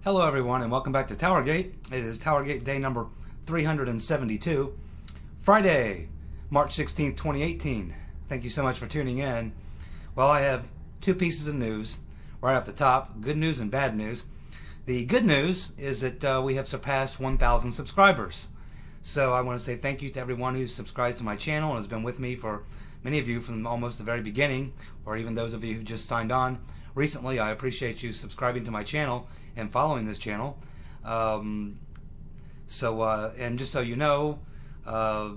Hello everyone and welcome back to TowerGate. It is TowerGate day number 372, Friday, March 16th, 2018. Thank you so much for tuning in. Well, I have two pieces of news right off the top, good news and bad news. The good news is that we have surpassed 1,000 subscribers. So I want to say thank you to everyone who subscribes to my channel and has been with me for many of you from almost the very beginning, or even those of you who just signed on recently. I appreciate you subscribing to my channel and following this channel. And just so you know, I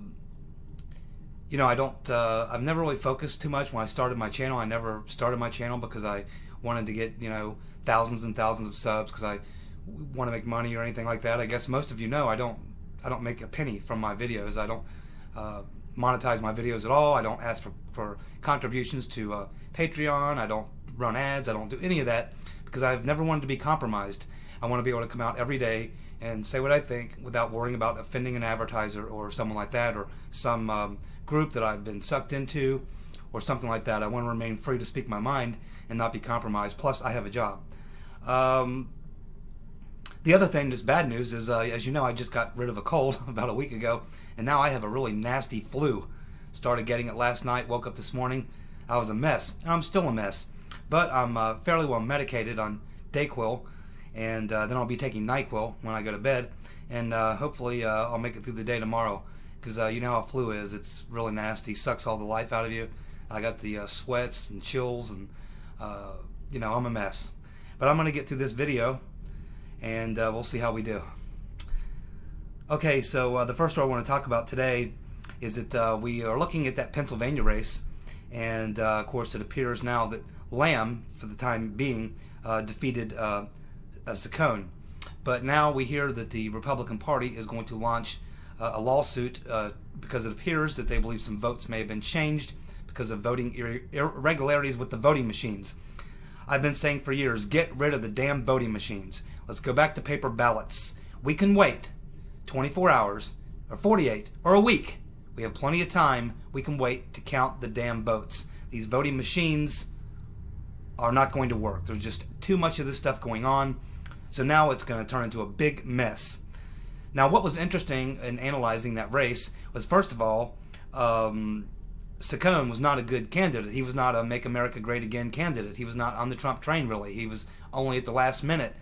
don't. I've never really focused too much when I started my channel. I never started my channel because I wanted to get thousands and thousands of subs because I want to make money or anything like that. I guess most of you know I don't make a penny from my videos. I don't monetize my videos at all. I don't ask for contributions to Patreon. I don't run ads. I don't do any of that because I've never wanted to be compromised. I want to be able to come out every day and say what I think without worrying about offending an advertiser or someone like that, or some group that I've been sucked into or something like that. I want to remain free to speak my mind and not be compromised. Plus, I have a job. The other thing that's bad news is, as you know, I just got rid of a cold about a week ago, and now I have a really nasty flu. Started getting it last night, woke up this morning. I was a mess. I'm still a mess, but I'm fairly well medicated on Dayquil, and then I'll be taking NyQuil when I go to bed, and hopefully I'll make it through the day tomorrow, because you know how flu is. It's really nasty, sucks all the life out of you. I got the sweats and chills, and I'm a mess. But I'm going to get through this video, and we'll see how we do. Okay, so the first story I want to talk about today is that we are looking at that Pennsylvania race, and of course it appears now that Lamb, for the time being, defeated Saccone. But now we hear that the Republican Party is going to launch a lawsuit because it appears that they believe some votes may have been changed because of voting irregularities with the voting machines. I've been saying for years, get rid of the damn voting machines. Let's go back to paper ballots. We can wait 24 hours, or 48, or a week. We have plenty of time. We can wait to count the damn votes. These voting machines are not going to work. There's just too much of this stuff going on. So now it's going to turn into a big mess. Now, what was interesting in analyzing that race was, first of all, Saccone was not a good candidate. He was not a Make America Great Again candidate. He was not on the Trump train, really. He was only at the last minute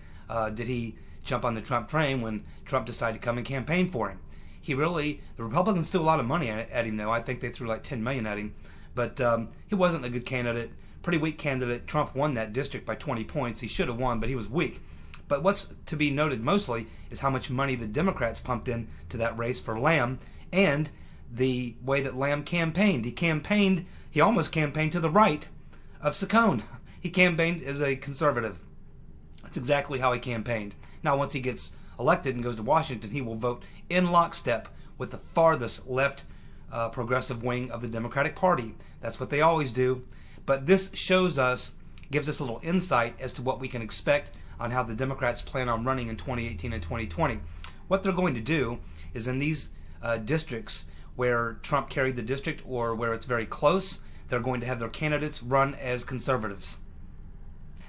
did he jump on the Trump train when Trump decided to come and campaign for him. The Republicans threw a lot of money at him, though. I think they threw like $10 million at him. But he wasn't a good candidate. Pretty weak candidate. Trump won that district by 20 points. He should have won, but he was weak. But what's to be noted mostly is how much money the Democrats pumped into that race for Lamb, and the way that Lamb campaigned. He almost campaigned to the right of Saccone. He campaigned as a conservative. That's exactly how he campaigned. Now, once he gets elected and goes to Washington, he will vote in lockstep with the farthest left progressive wing of the Democratic Party. That's what they always do. But this gives us a little insight as to what we can expect on how the Democrats plan on running in 2018 and 2020. What they're going to do is, in these districts where Trump carried the district or where it's very close, they're going to have their candidates run as conservatives.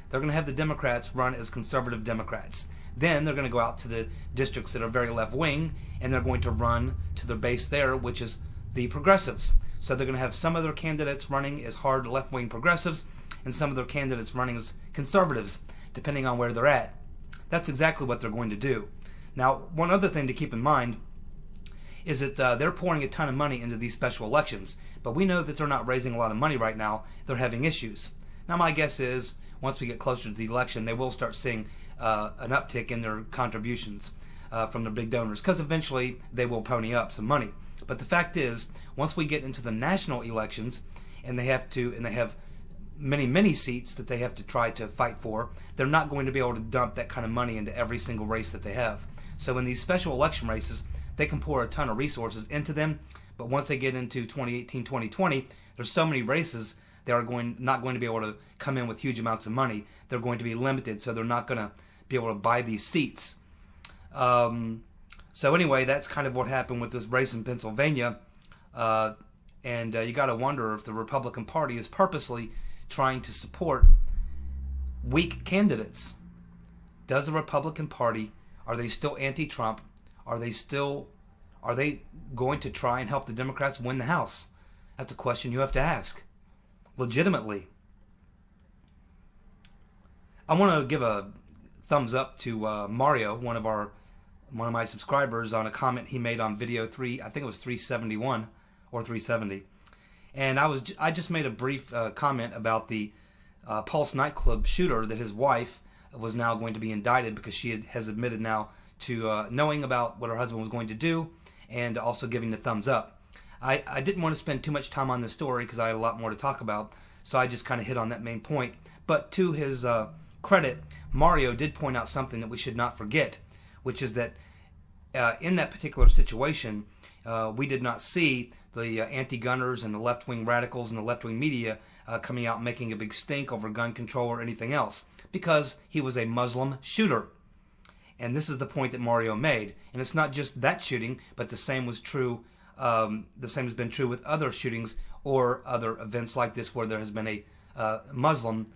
They're going to have the Democrats run as conservative Democrats. Then they're going to go out to the districts that are very left-wing, and they're going to run to their base there, which is the progressives. So they're going to have some of their candidates running as hard left-wing progressives and some of their candidates running as conservatives, depending on where they're at. That's exactly what they're going to do. Now, one other thing to keep in mind is that they're pouring a ton of money into these special elections, but we know that they're not raising a lot of money right now. They're having issues. Now, my guess is once we get closer to the election, they will start seeing an uptick in their contributions from the big donors, because eventually they will pony up some money. But the fact is, once we get into the national elections, and they have many seats that they have to try to fight for, they're not going to be able to dump that kind of money into every single race that they have. So in these special election races, they can pour a ton of resources into them, but once they get into 2018, 2020, there's so many races they are not going to be able to come in with huge amounts of money. They're going to be limited, so they're not going to be able to buy these seats. So anyway, that's kind of what happened with this race in Pennsylvania, and you got to wonder if the Republican Party is purposely trying to support weak candidates. Does the Republican Party, are they still anti-Trump? Are they going to try and help the Democrats win the House? That's a question you have to ask. Legitimately. I want to give a thumbs up to Mario, one of my subscribers, on a comment he made on video 3, I think it was 371 or 370. And I just made a brief comment about the Pulse nightclub shooter, that his wife was now going to be indicted because she has admitted now to knowing about what her husband was going to do, and also giving the thumbs up. I didn't want to spend too much time on this story because I had a lot more to talk about, so I just kind of hit on that main point. But to his credit, Mario did point out something that we should not forget, which is that in that particular situation, we did not see the anti-gunners and the left-wing radicals and the left-wing media coming out making a big stink over gun control or anything else, because he was a Muslim shooter. And this is the point that Mario made. And it's not just that shooting, but the same was true. The same has been true with other shootings or other events like this where there has been a Muslim.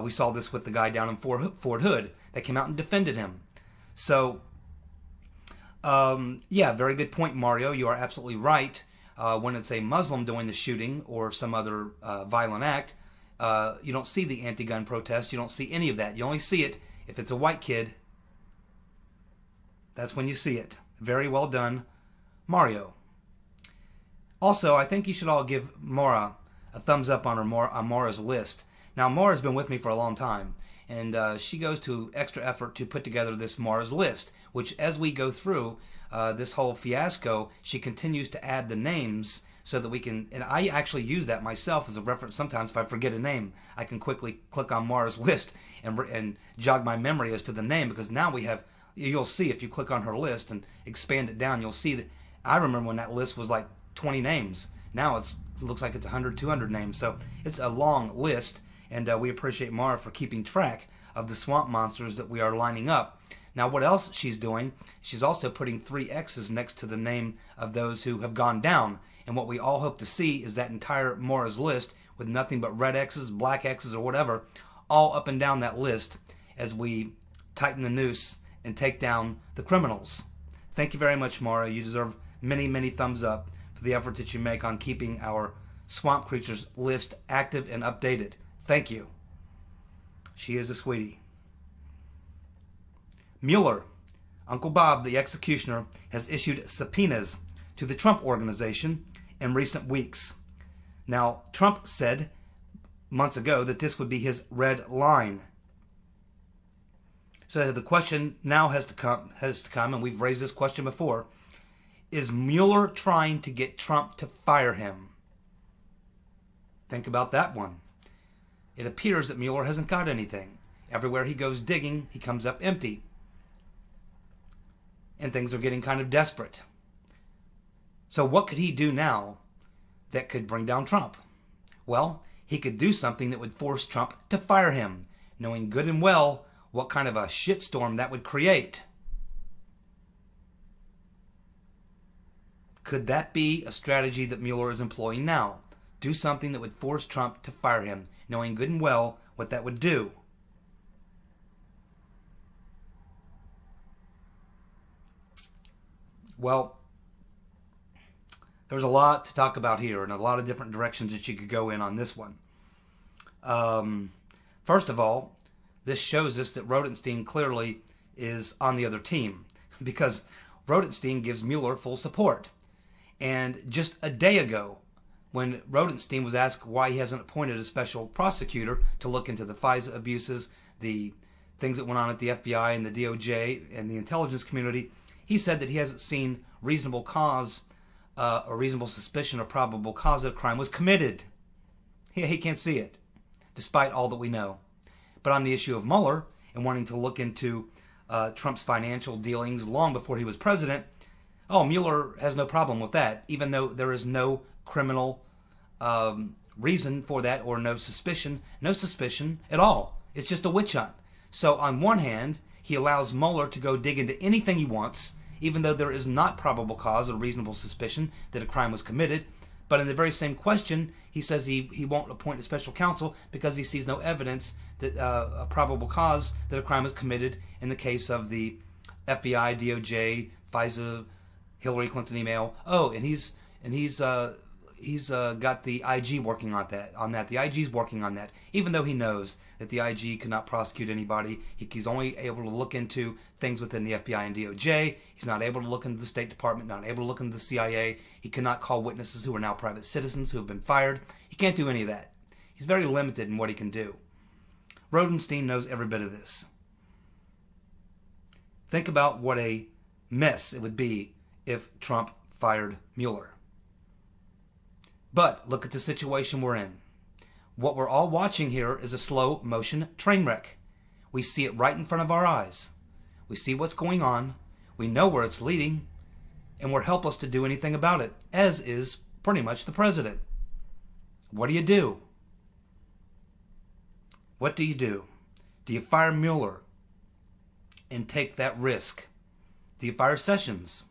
We saw this with the guy down in Fort Hood that came out and defended him. So, yeah, very good point, Mario. You are absolutely right. When it's a Muslim doing the shooting or some other violent act, you don't see the anti-gun protest. You don't see any of that. You only see it if it's a white kid. That's when you see it. Very well done, Mario. Also, I think you should all give Maura a thumbs up on Maura's list. Now, Maura's been with me for a long time, and she goes to extra effort to put together this Maura's list, which as we go through this whole fiasco, she continues to add the names so that we can, and I actually use that myself as a reference sometimes. If I forget a name, I can quickly click on Maura's list and jog my memory as to the name, because now we have, you'll see if you click on her list and expand it down, you'll see that I remember when that list was like 20 names. Now it looks like it's 100, 200 names. So it's a long list, and we appreciate Maura for keeping track of the swamp monsters that we are lining up. Now, what else she's doing, she's also putting 3 X's next to the name of those who have gone down. And what we all hope to see is that entire Maura's list with nothing but red X's, black X's, or whatever, all up and down that list as we tighten the noose and take down the criminals. Thank you very much, Maura. You deserve many, many thumbs up for the effort that you make on keeping our swamp creatures list active and updated. Thank you. She is a sweetie. Mueller, Uncle Bob the executioner, has issued subpoenas to the Trump Organization in recent weeks. Now, Trump said months ago that this would be his red line. So the question now has to come, and we've raised this question before: is Mueller trying to get Trump to fire him? Think about that one. It appears that Mueller hasn't got anything. Everywhere he goes digging, he comes up empty. And things are getting kind of desperate. So what could he do now that could bring down Trump? Well, he could do something that would force Trump to fire him, knowing good and well what kind of a shitstorm that would create. Could that be a strategy that Mueller is employing now? Do something that would force Trump to fire him, knowing good and well what that would do. Well, there's a lot to talk about here and a lot of different directions that you could go in on this one. First of all, this shows us that Rodenstein clearly is on the other team, because Rodenstein gives Mueller full support. And just a day ago, when Rodenstein was asked why he hasn't appointed a special prosecutor to look into the FISA abuses, the things that went on at the FBI and the DOJ and the intelligence community, he said that he hasn't seen reasonable cause or reasonable suspicion or probable cause that a crime was committed. He can't see it, despite all that we know. But on the issue of Mueller and wanting to look into Trump's financial dealings long before he was president, Mueller has no problem with that, even though there is no criminal reason for that or no suspicion at all. It's just a witch hunt. So on one hand, he allows Mueller to go dig into anything he wants, even though there is not probable cause or reasonable suspicion that a crime was committed. But in the very same question, he says he won't appoint a special counsel because he sees no evidence that a probable cause that a crime was committed in the case of the FBI, DOJ, FISA, Hillary Clinton email. Oh, and he's got the IG working on that. The IG's working on that, even though he knows that the IG cannot prosecute anybody. He's only able to look into things within the FBI and DOJ. He's not able to look into the State Department, not able to look into the CIA. He cannot call witnesses who are now private citizens who have been fired. He can't do any of that. He's very limited in what he can do. Rodenstein knows every bit of this. Think about what a mess it would be if Trump fired Mueller. But look at the situation we're in. What we're all watching here is a slow motion train wreck. We see it right in front of our eyes. We see what's going on. We know where it's leading. And we're helpless to do anything about it, as is pretty much the president. What do you do? What do you do? Do you fire Mueller and take that risk? Do you fire Sessions?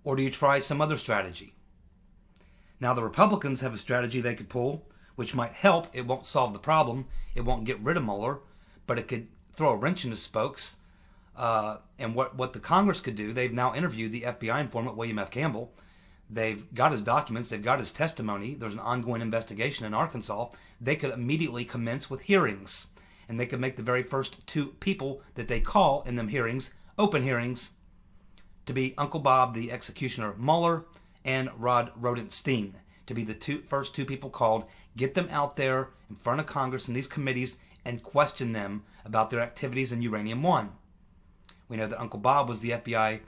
Or do you try some other strategy? Now, the Republicans have a strategy they could pull, which might help. It won't solve the problem. It won't get rid of Mueller, but it could throw a wrench in his spokes. And what the Congress could do, they've now interviewed the FBI informant, William F. Campbell. They've got his documents. They've got his testimony. There's an ongoing investigation in Arkansas. They could immediately commence with hearings. And they could make the very first two people that they call in them hearings, open hearings, to be Uncle Bob, the executioner, Mueller, and Rod Rodenstein, to be the first two people called. Get them out there in front of Congress and these committees and question them about their activities in Uranium One. We know that Uncle Bob was the FBI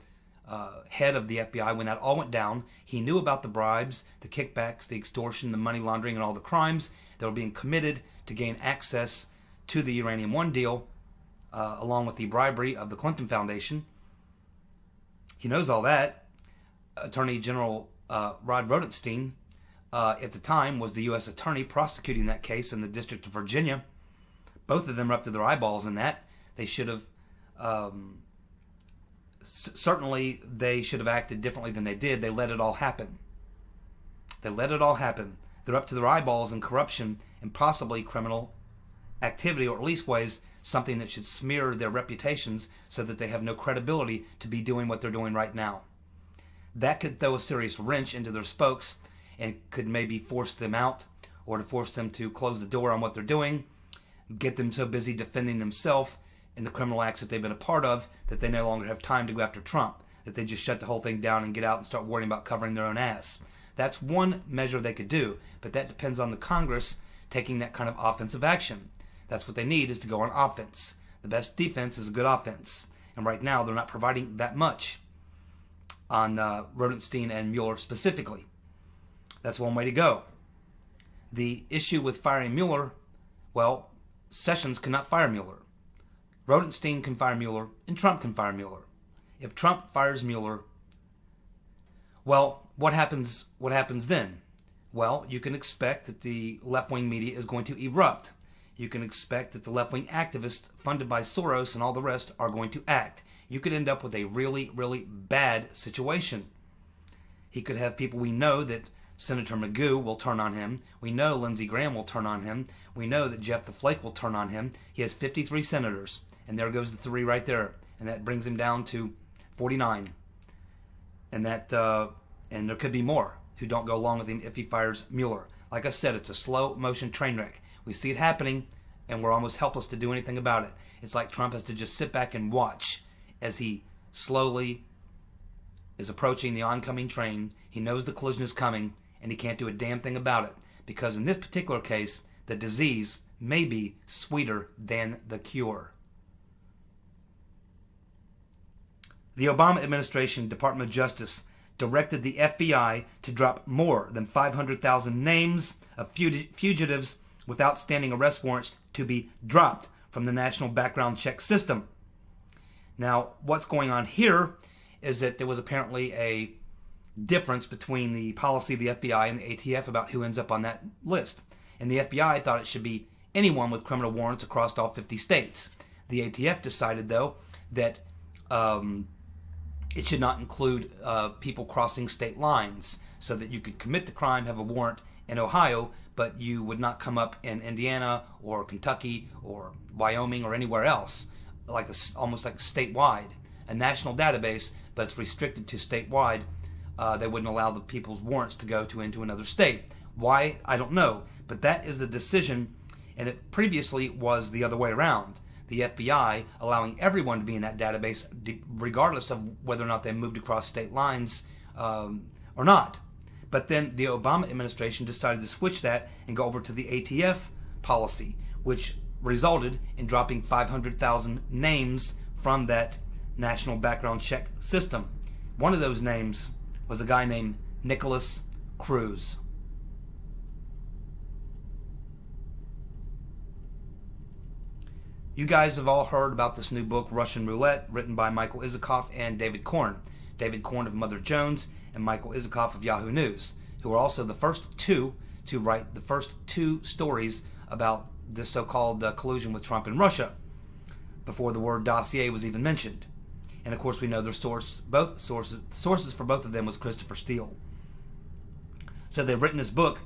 head of the FBI when that all went down. He knew about the bribes, the kickbacks, the extortion, the money laundering, and all the crimes that were being committed to gain access to the Uranium One deal, along with the bribery of the Clinton Foundation. He knows all that. Attorney General Rod Rodenstein, at the time, was the U.S. attorney prosecuting that case in the District of Virginia. Both of them were up to their eyeballs in that. They should have, certainly they should have acted differently than they did. They let it all happen. They're up to their eyeballs in corruption and possibly criminal activity, or at least ways something that should smear their reputations so that they have no credibility to be doing what they're doing right now. That could throw a serious wrench into their spokes and could maybe force them out, or to force them to close the door on what they're doing, get them so busy defending themselves in the criminal acts that they've been a part of that they no longer have time to go after Trump, that they just shut the whole thing down and get out and start worrying about covering their own ass. That's one measure they could do, but that depends on the Congress taking that kind of offensive action. That's what they need, is to go on offense. The best defense is a good offense, and right now they're not providing that much on Rodenstein and Mueller specifically. That's one way to go. The issue with firing Mueller, well, Sessions cannot fire Mueller. Rodenstein can fire Mueller, and Trump can fire Mueller. If Trump fires Mueller, well, what happens then? Well, you can expect that the left-wing media is going to erupt. You can expect that the left-wing activists funded by Soros and all the rest are going to act. You could end up with a really, really bad situation. He could have people, we know that Senator Magoo will turn on him. We know Lindsey Graham will turn on him. We know that Jeff the Flake will turn on him. He has 53 senators, and there goes the 3 right there. And that brings him down to 49. And and there could be more who don't go along with him if he fires Mueller. Like I said, it's a slow motion train wreck. We see it happening, and we're almost helpless to do anything about it. It's like Trump has to just sit back and watch as he slowly is approaching the oncoming train. He knows the collision is coming, and he can't do a damn thing about it, because in this particular case, the disease may be sweeter than the cure. The Obama administration, Department of Justice, directed the FBI to drop more than 500,000 names of fugitives with outstanding arrest warrants to be dropped from the national background check system. Now, what's going on here is that there was apparently a difference between the policy of the FBI and the ATF about who ends up on that list. And the FBI thought it should be anyone with criminal warrants across all 50 states. The ATF decided, though, that It should not include people crossing state lines, so that you could commit the crime, have a warrant in Ohio, but you would not come up in Indiana or Kentucky or Wyoming or anywhere else, like almost like statewide, a national database, but it's restricted to statewide. They wouldn't allow the people's warrants to go into another state. Why? I don't know, but that is the decision, and it previously was the other way around. The FBI allowing everyone to be in that database, regardless of whether or not they moved across state lines or not. But then the Obama administration decided to switch that and go over to the ATF policy, which resulted in dropping 500,000 names from that national background check system. One of those names was a guy named Nicholas Cruz. You guys have all heard about this new book, Russian Roulette, written by Michael Isikoff and David Korn. David Korn of Mother Jones and Michael Isikoff of Yahoo News, who are also the first two to write the first two stories about this so-called collusion with Trump and Russia, before the word dossier was even mentioned. And of course we know their sources for both of them was Christopher Steele. So they've written this book,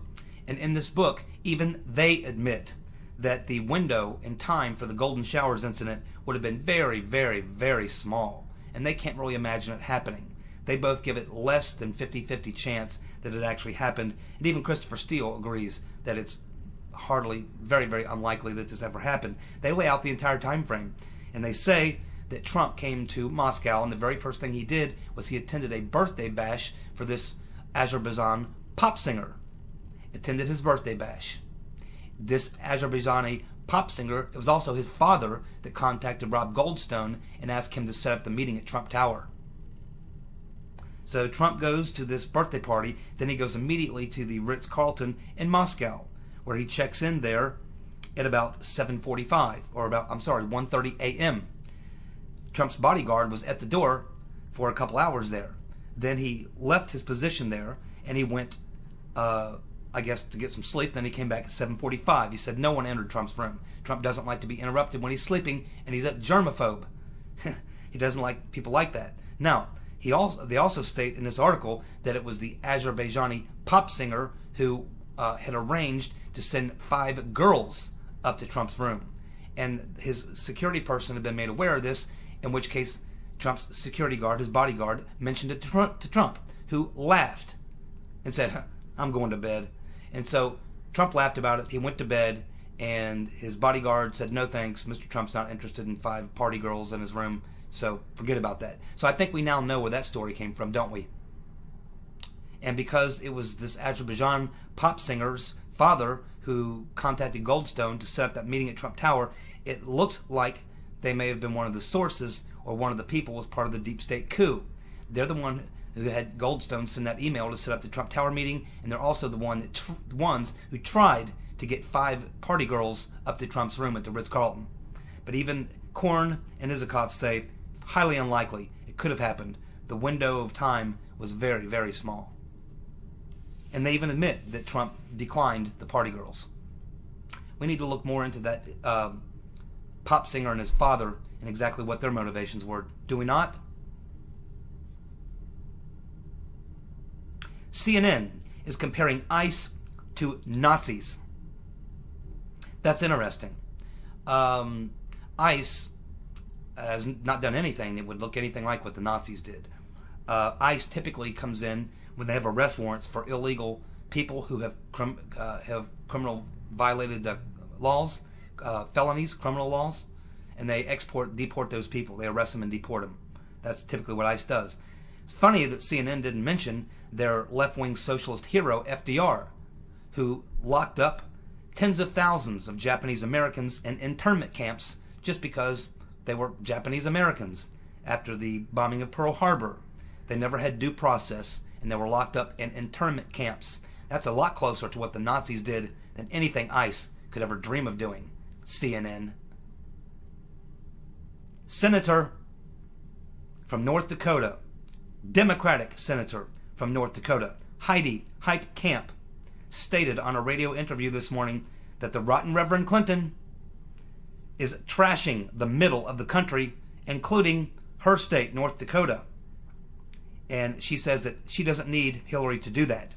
and in this book even they admit that the window in time for the Golden Showers incident would have been very, very, very small, and they can't really imagine it happening. They both give it less than 50-50 chance that it actually happened, and even Christopher Steele agrees that it's hardly, very, very unlikely that this ever happened. They lay out the entire time frame, and they say that Trump came to Moscow, and the very first thing he did was he attended a birthday bash for this Azerbaijan pop singer. Attended his birthday bash. This Azerbaijani pop singer, it was also his father that contacted Rob Goldstone and asked him to set up the meeting at Trump Tower. So Trump goes to this birthday party, then he goes immediately to the Ritz-Carlton in Moscow, where he checks in there at about 1:30 a.m. Trump's bodyguard was at the door for a couple hours there. Then he left his position there and he went, I guess, to get some sleep. Then he came back at 7:45. He said no one entered Trump's room. Trump doesn't like to be interrupted when he's sleeping, and he's a germaphobe. He doesn't like people like that. Now, they also state in this article that it was the Azerbaijani pop singer who had arranged to send 5 girls up to Trump's room. And his security person had been made aware of this, in which case Trump's security guard, his bodyguard, mentioned it to Trump, who laughed and said, I'm going to bed. And so Trump laughed about it. He went to bed, and his bodyguard said, no thanks, Mr. Trump's not interested in 5 party girls in his room, so forget about that. So I think we now know where that story came from, don't we? And because it was this Azerbaijan pop singer's father who contacted Goldstone to set up that meeting at Trump Tower, it looks like they may have been one of the sources or one of the people was part of the deep state coup. They're the one who had Goldstone send that email to set up the Trump Tower meeting, and they're also the ones who tried to get 5 party girls up to Trump's room at the Ritz-Carlton. But even Korn and Isikoff say highly unlikely. It could have happened. The window of time was very, very small. And they even admit that Trump declined the party girls. We need to look more into that pop singer and his father and exactly what their motivations were. Do we not? CNN is comparing ICE to Nazis. That's interesting. ICE has not done anything that would look anything like what the Nazis did. ICE typically comes in when they have arrest warrants for illegal people who have criminal violated laws, felonies, criminal laws, and they deport those people. They arrest them and deport them. That's typically what ICE does. It's funny that CNN didn't mention their left-wing socialist hero, FDR, who locked up tens of thousands of Japanese Americans in internment camps just because they were Japanese Americans after the bombing of Pearl Harbor. They never had due process, and they were locked up in internment camps. That's a lot closer to what the Nazis did than anything ICE could ever dream of doing. CNN. Senator from North Dakota, Democratic senator from North Dakota, Heidi Heitkamp, stated on a radio interview this morning that the rotten Reverend Clinton is trashing the middle of the country, including her state, North Dakota. And she says that she doesn't need Hillary to do that.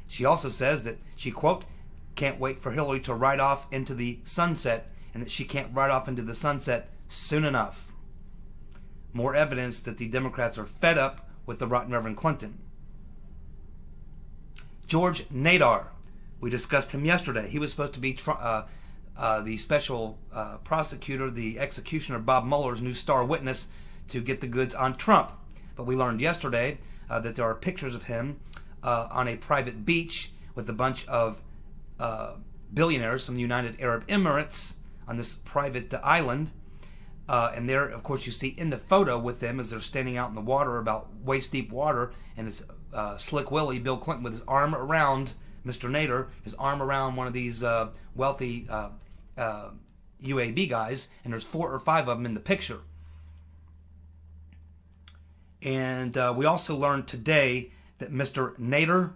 She also says that she, quote, can't wait for Hillary to ride off into the sunset, and that she can't ride off into the sunset soon enough. More evidence that the Democrats are fed up with the rotten Reverend Clinton. George Nadar. We discussed him yesterday. He was supposed to be the special prosecutor, the executioner, Bob Mueller's new star witness to get the goods on Trump. But we learned yesterday that there are pictures of him on a private beach with a bunch of billionaires from the United Arab Emirates on this private island. And there, of course, you see in the photo with them as they're standing out in the water, about waist-deep water, and it's Slick Willie, Bill Clinton, with his arm around Mr. Nader, his arm around one of these wealthy UAB guys, and there's 4 or 5 of them in the picture. And we also learned today that Mr. Nader,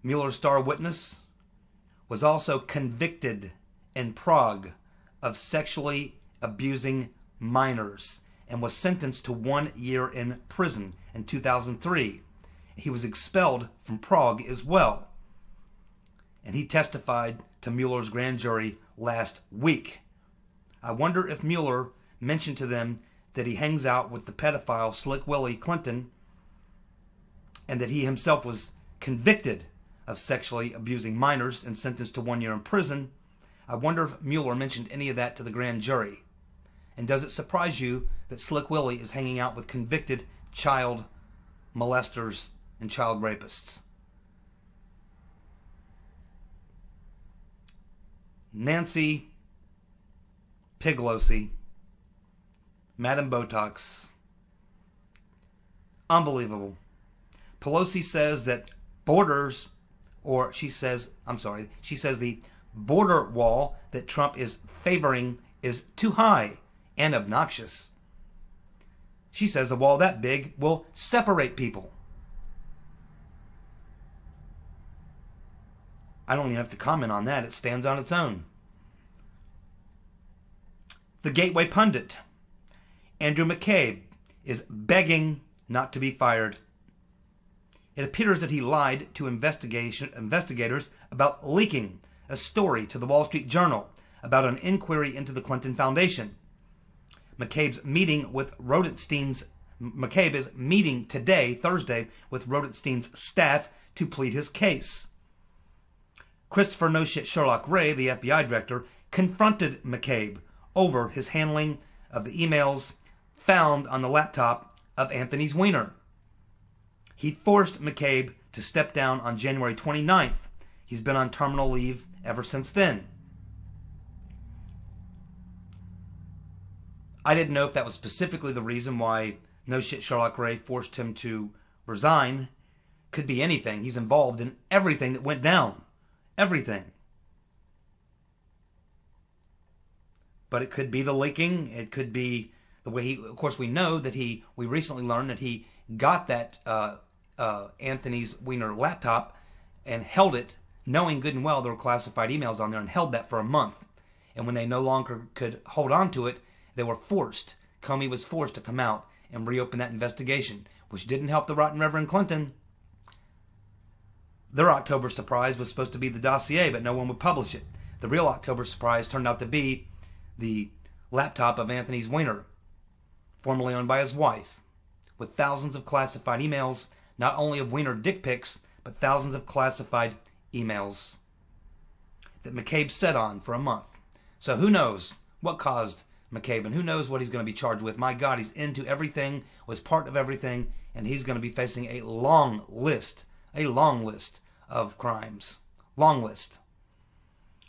Mueller's star witness, was also convicted in Prague of sexually abusing minors and was sentenced to 1 year in prison in 2003. He was expelled from Prague as well. And he testified to Mueller's grand jury last week. I wonder if Mueller mentioned to them that he hangs out with the pedophile Slick Willie Clinton, and that he himself was convicted of sexually abusing minors and sentenced to 1 year in prison. I wonder if Mueller mentioned any of that to the grand jury. And does it surprise you that Slick Willie is hanging out with convicted child molesters and child rapists? Nancy Pelosi, Madam Botox. Unbelievable. Pelosi says that she says the border wall that Trump is favoring is too high and obnoxious. She says a wall that big will separate people. I don't even have to comment on that. It stands on its own. The Gateway pundit, Andrew Mccabe, is begging not to be fired. It appears that he lied to investigators about leaking a story to the Wall Street Journal about an inquiry into the Clinton Foundation. McCabe is meeting today, Thursday, with Rodenstein's staff to plead his case. Christopher No Shit Sherlock Ray, the FBI director, confronted McCabe over his handling of the emails found on the laptop of Anthony Weiner. He forced McCabe to step down on January 29th. He's been on terminal leave ever since then. I didn't know if that was specifically the reason why No Shit Sherlock Ray forced him to resign. Could be anything. He's involved in everything that went down. Everything. But it could be the leaking. It could be the way of course we know that we recently learned that he got that Anthony Weiner laptop and held it, knowing good and well there were classified emails on there, and held that for a month. And when they no longer could hold on to it, they were forced. Comey was forced to come out and reopen that investigation, which didn't help the rotten Reverend Clinton. Their October surprise was supposed to be the dossier, but no one would publish it. The real October surprise turned out to be the laptop of Anthony Weiner, formerly owned by his wife, with thousands of classified emails, not only of Weiner dick pics, but thousands of classified emails that McCabe sat on for a month. So who knows what caused McCabe, and who knows what he's going to be charged with. My God, he's into everything, was part of everything, and he's going to be facing a long list of crimes. Long list.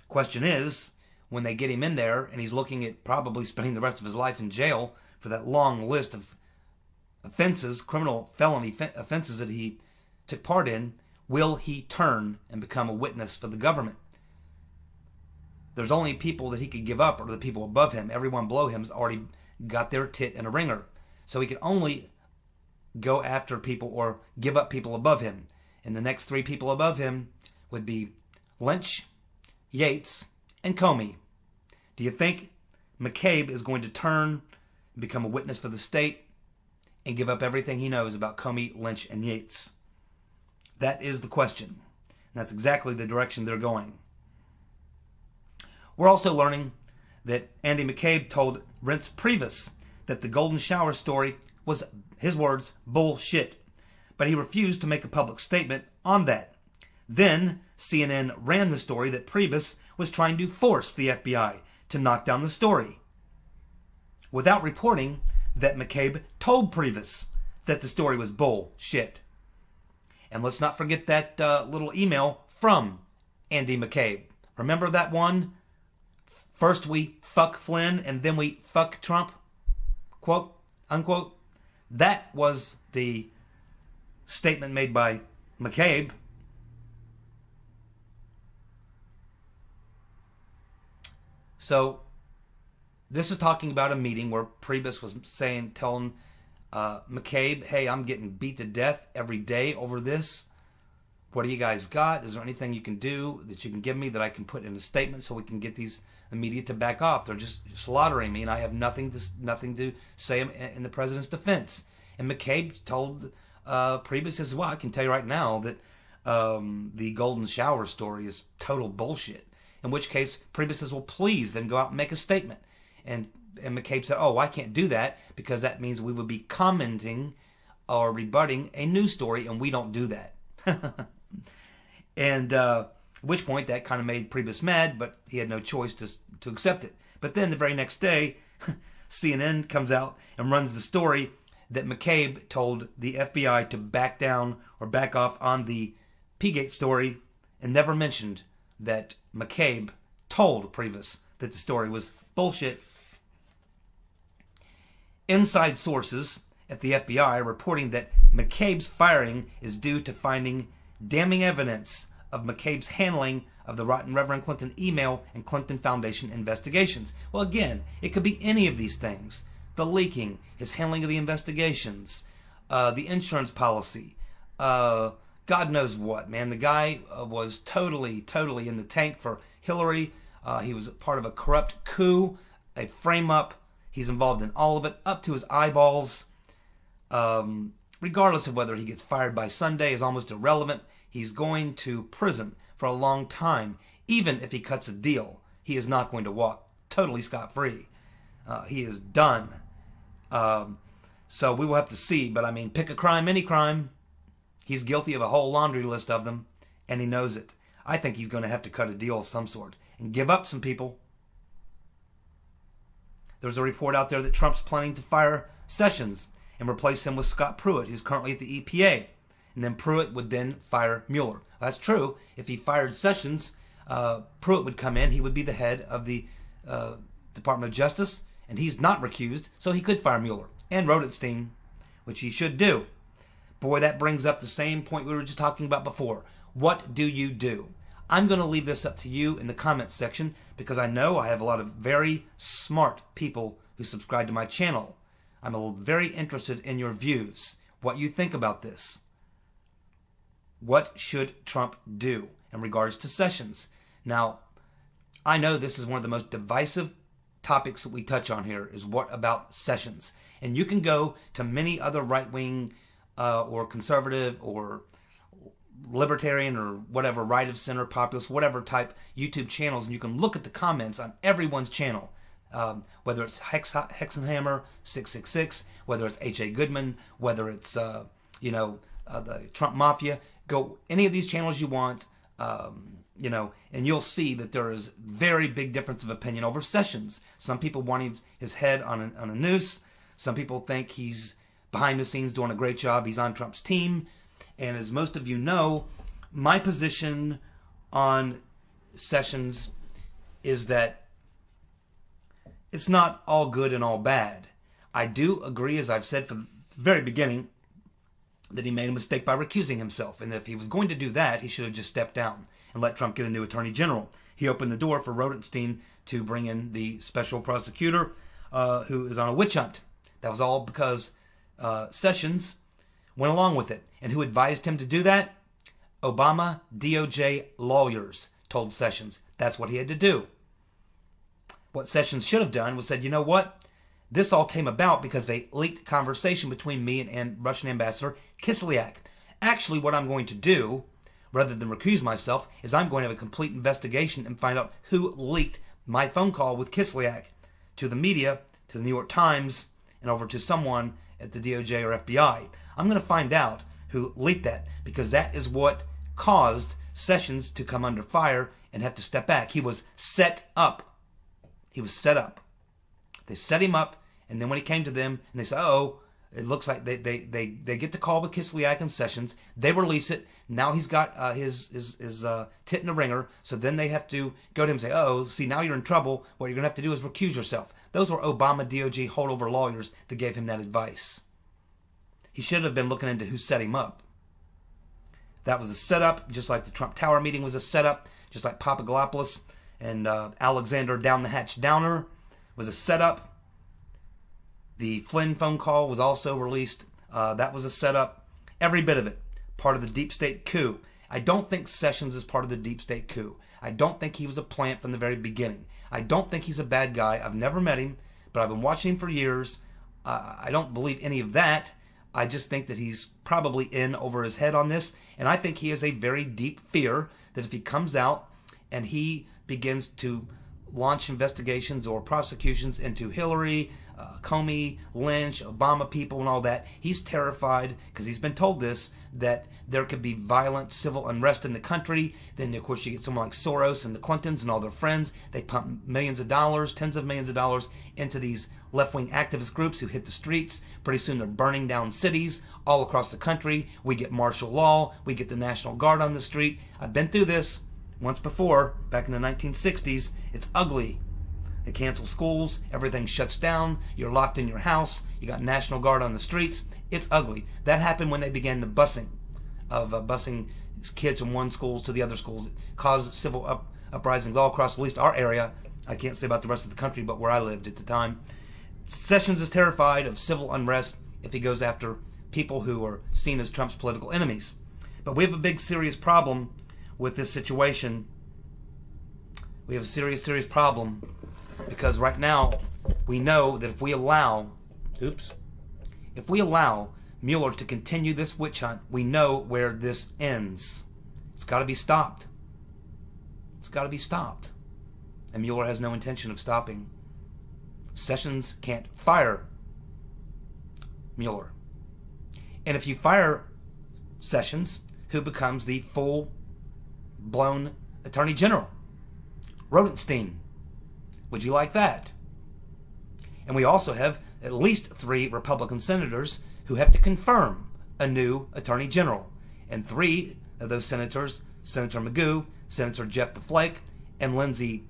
Question is, when they get him in there, and he's looking at probably spending the rest of his life in jail for that long list of offenses, criminal felony offenses that he took part in, will he turn and become a witness for the government? There's only people that he could give up, or the people above him. Everyone below him has already got their tit in a ringer. So he can only go after people or give up people above him. And the next 3 people above him would be Lynch, Yates, and Comey. Do you think McCabe is going to turn and become a witness for the state and give up everything he knows about Comey, Lynch, and Yates? That is the question. And that's exactly the direction they're going. We're also learning that Andy McCabe told Reince Priebus that the golden shower story was, his words, bullshit. But he refused to make a public statement on that. Then CNN ran the story that Priebus was trying to force the FBI to knock down the story, without reporting that McCabe told Priebus that the story was bullshit. And let's not forget that little email from Andy McCabe. Remember that one? First we fuck Flynn and then we fuck Trump? Quote, unquote. That was the statement made by McCabe. So this is talking about a meeting where Priebus was telling McCabe, hey, I'm getting beat to death every day over this. What do you guys got? Is there anything you can do that you can give me that I can put in a statement so we can get the media to back off? They're just slaughtering me, and I have nothing to say in the president's defense. And McCabe told Priebus as well, I can tell you right now that the golden shower story is total bullshit. In which case, Priebus says, well, please, then go out and make a statement. And McCabe said, oh, I can't do that because that means we would be commenting or rebutting a news story, and we don't do that. And at which point that kind of made Priebus mad, but he had no choice to accept it. But then the very next day, CNN comes out and runs the story that McCabe told the FBI to back down or back off on the P-Gate story, and never mentioned that McCabe told Priebus that the story was bullshit. Inside sources at the FBI are reporting that McCabe's firing is due to finding damning evidence of McCabe's handling of the rotten Reverend Clinton email and Clinton Foundation investigations. Well, again, it could be any of these things. The leaking, his handling of the investigations, the insurance policy, God knows what, man. The guy was totally in the tank for Hillary. He was part of a corrupt coup, a frame-up. He's involved in all of it, up to his eyeballs. Regardless of whether he gets fired by Sunday is almost irrelevant. He's going to prison for a long time. Even if he cuts a deal, he is not going to walk totally scot-free. He is done. So we will have to see. But I mean, pick a crime, any crime. He's guilty of a whole laundry list of them, and he knows it. I think he's going to have to cut a deal of some sort and give up some people. There's a report out there that Trump's planning to fire Sessions and replace him with Scott Pruitt, who's currently at the EPA. And then Pruitt would then fire Mueller. That's true. If he fired Sessions, Pruitt would come in. He would be the head of the Department of Justice, and he's not recused, so he could fire Mueller and Rodenstein, which he should do. Boy, that brings up the same point we were just talking about before. What do you do? I'm going to leave this up to you in the comments section because I know I have a lot of very smart people who subscribe to my channel. I'm very interested in your views, what you think about this. What should Trump do in regards to Sessions? Now, I know this is one of the most divisive topics that we touch on here is what about Sessions. And you can go to many other right-wing or conservative or libertarian or whatever, right of center, populist, whatever type YouTube channels, and you can look at the comments on everyone's channel. Whether it's Hexenhammer 666, whether it's H.A. Goodman, whether it's the Trump Mafia, go any of these channels you want, and you'll see that there is very big difference of opinion over Sessions. Some people want his head on a noose. Some people think he's behind the scenes doing a great job. He's on Trump's team. And as most of you know, my position on Sessions is that it's not all good and all bad. I do agree, as I've said from the very beginning, that he made a mistake by recusing himself. And if he was going to do that, he should have just stepped down and let Trump get a new attorney general. He opened the door for Rodenstein to bring in the special prosecutor who is on a witch hunt. That was all because Sessions went along with it. And who advised him to do that? Obama DOJ lawyers told Sessions that's what he had to do. What Sessions should have done was said, you know what? This all came about because of a leaked conversation between me and Russian Ambassador Kislyak. Actually, what I'm going to do, rather than recuse myself, is I'm going to have a complete investigation and find out who leaked my phone call with Kislyak to the media, to the New York Times, and over to someone at the DOJ or FBI. I'm going to find out who leaked that, because that is what caused Sessions to come under fire and have to step back. He was set up. He was set up. They set him up, and then when he came to them, and they said, "Oh, it looks like they get the call with Kislyak and Sessions. They release it. Now he's got his tit in the ringer. So then they have to go to him and say, "Oh, see, now you're in trouble. What you're going to have to do is recuse yourself." Those were Obama DOJ holdover lawyers that gave him that advice. He should have been looking into who set him up. That was a setup, just like the Trump Tower meeting was a setup, just like Papadopoulos and Alexander Down the Hatch Downer was a setup. The Flynn phone call was also released. That was a setup. Every bit of it. Part of the deep state coup. I don't think Sessions is part of the deep state coup. I don't think he was a plant from the very beginning. I don't think he's a bad guy. I've never met him, but I've been watching him for years. I don't believe any of that. I just think that he's probably in over his head on this, and I think he has a very deep fear that if he comes out and he begins to launch investigations or prosecutions into Hillary, Comey, Lynch, Obama people and all that, he's terrified, because he's been told this, that there could be violent civil unrest in the country. Then, of course, you get someone like Soros and the Clintons and all their friends. They pump millions of dollars, tens of millions of dollars into these left-wing activist groups who hit the streets. Pretty soon they're burning down cities all across the country. We get martial law. We get the National Guard on the street. I've been through this once before, back in the 1960s. It's ugly. They cancel schools. Everything shuts down. You're locked in your house. You got National Guard on the streets. It's ugly. That happened when they began the busing of busing kids from one schools to the other schools. It caused civil uprisings all across at least our area. I can't say about the rest of the country, but where I lived at the time. Sessions is terrified of civil unrest if he goes after people who are seen as Trump's political enemies. But we have a big, serious problem with this situation. We have a serious, serious problem because right now we know that if we allow Mueller to continue this witch hunt, we know where this ends. It's got to be stopped. It's got to be stopped. And Mueller has no intention of stopping. Sessions can't fire Mueller. And if you fire Sessions, who becomes the full-blown Attorney General? Rodenstein. Would you like that? And we also have at least 3 Republican senators who have to confirm a new Attorney General. And 3 of those senators, Senator Mccabe, Senator Jeff the Flake, and Lindsey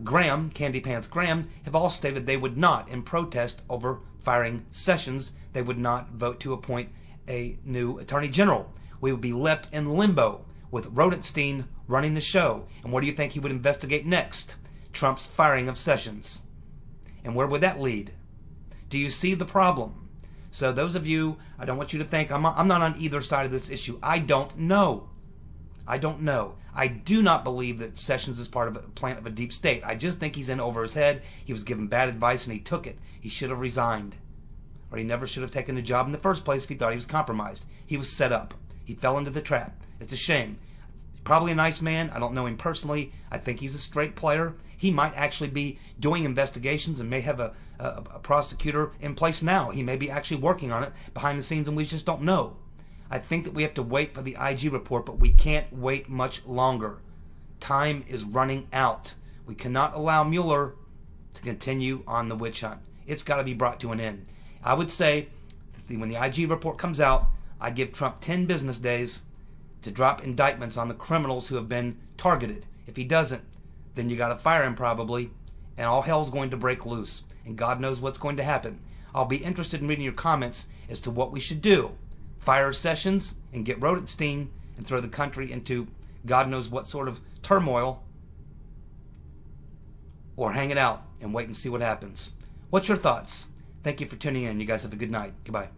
Graham, Candy Pants Graham, have all stated they would not, in protest over firing Sessions, they would not vote to appoint a new Attorney General. We would be left in limbo with Rodenstein running the show. And what do you think he would investigate next? Trump's firing of Sessions. And where would that lead? Do you see the problem? So those of you, I don't want you to think I'm not on either side of this issue. I don't know. I don't know. I do not believe that Sessions is part of a plant of a deep state. I just think he's in over his head. He was given bad advice and he took it. He should have resigned. Or he never should have taken the job in the first place if he thought he was compromised. He was set up. He fell into the trap. It's a shame. Probably a nice man. I don't know him personally. I think he's a straight player. He might actually be doing investigations and may have a prosecutor in place now. He may be actually working on it behind the scenes and we just don't know. I think that we have to wait for the IG report, but we can't wait much longer. Time is running out. We cannot allow Mueller to continue on the witch hunt. It's got to be brought to an end. I would say that when the IG report comes out, I give Trump 10 business days to drop indictments on the criminals who have been targeted. If he doesn't, then you got to fire him probably, and all hell's going to break loose, and God knows what's going to happen. I'll be interested in reading your comments as to what we should do. Fire Sessions and get Rodenstein and throw the country into God knows what sort of turmoil, or hang it out and wait and see what happens. What's your thoughts? Thank you for tuning in. You guys have a good night. Goodbye.